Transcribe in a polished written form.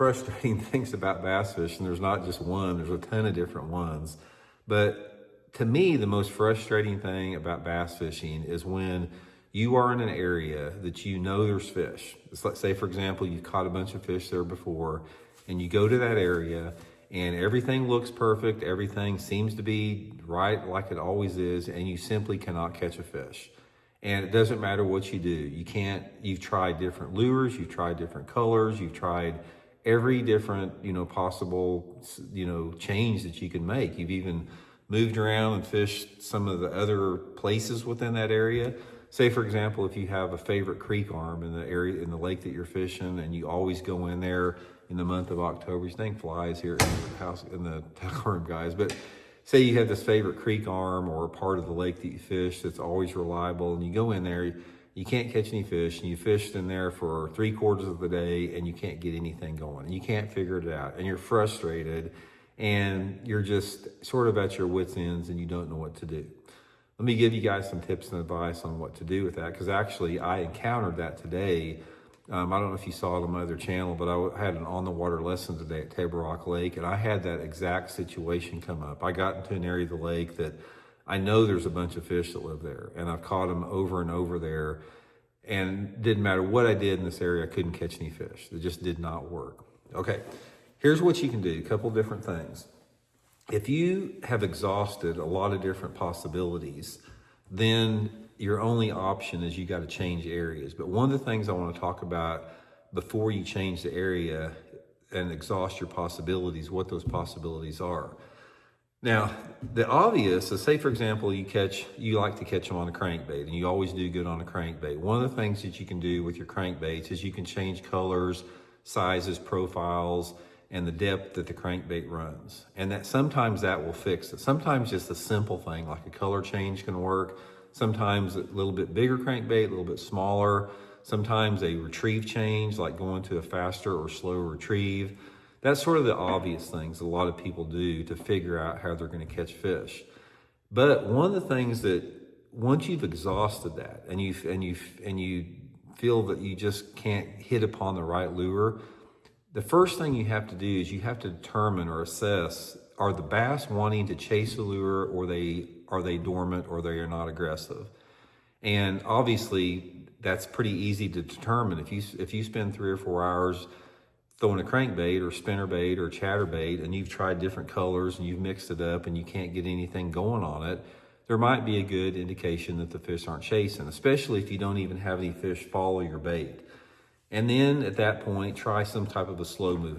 Frustrating things about bass fishing. There's not just one, there's a ton of different ones. But to me, the most frustrating thing about bass fishing is when you are in an area that you know there's fish. It's like, say, for example, you caught a bunch of fish there before, and you go to that area and everything looks perfect, everything seems to be right like it always is, and you simply cannot catch a fish. And it doesn't matter what you do. You've tried different lures, you've tried different colors, you've tried every different, possible, change that you can make. You've even moved around and fished some of the other places within that area. Say, for example, if you have a favorite creek arm in the area, in the lake that you're fishing, and you always go in there in the month of October. You think flies here in the house, in the tackle room, guys, but say you have this favorite creek arm or a part of the lake that you fish that's always reliable, and you go in there, you can't catch any fish, and you fished in there for 3/4 of the day, and you can't get anything going, and you can't figure it out, and you're frustrated, and you're just sort of at your wits' ends, and you don't know what to do. Let me give you guys some tips and advice on what to do with that, because actually I encountered that today. I don't know if you saw it on my other channel, but I had an on-the-water lesson today at Table Rock Lake, and I had that exact situation come up. I got into an area of the lake that I know there's a bunch of fish that live there, and I've caught them over and over there, and didn't matter what I did in this area, I couldn't catch any fish. It just did not work. Okay, here's what you can do, a couple different things. If you have exhausted a lot of different possibilities, then your only option is you got to change areas. But one of the things I want to talk about before you change the area and exhaust your possibilities, what those possibilities are. Now, the obvious is, say, for example, you like to catch them on a crankbait, and you always do good on a crankbait. One of the things that you can do with your crankbaits is you can change colors, sizes, profiles, and the depth that the crankbait runs. And that sometimes that will fix it. Sometimes just a simple thing like a color change can work. Sometimes a little bit bigger crankbait, a little bit smaller. Sometimes a retrieve change, like going to a faster or slower retrieve. That's sort of the obvious things a lot of people do to figure out how they're going to catch fish. But one of the things that once you've exhausted that and you feel that you just can't hit upon the right lure, the first thing you have to do is you have to determine or assess, are the bass wanting to chase a lure, or are they dormant, or they are not aggressive? And obviously that's pretty easy to determine. If you spend 3 or 4 hours throwing a crankbait or spinnerbait or chatterbait, and you've tried different colors and you've mixed it up and you can't get anything going on it, there might be a good indication that the fish aren't chasing, especially if you don't even have any fish follow your bait. And then at that point, try some type of a slow moving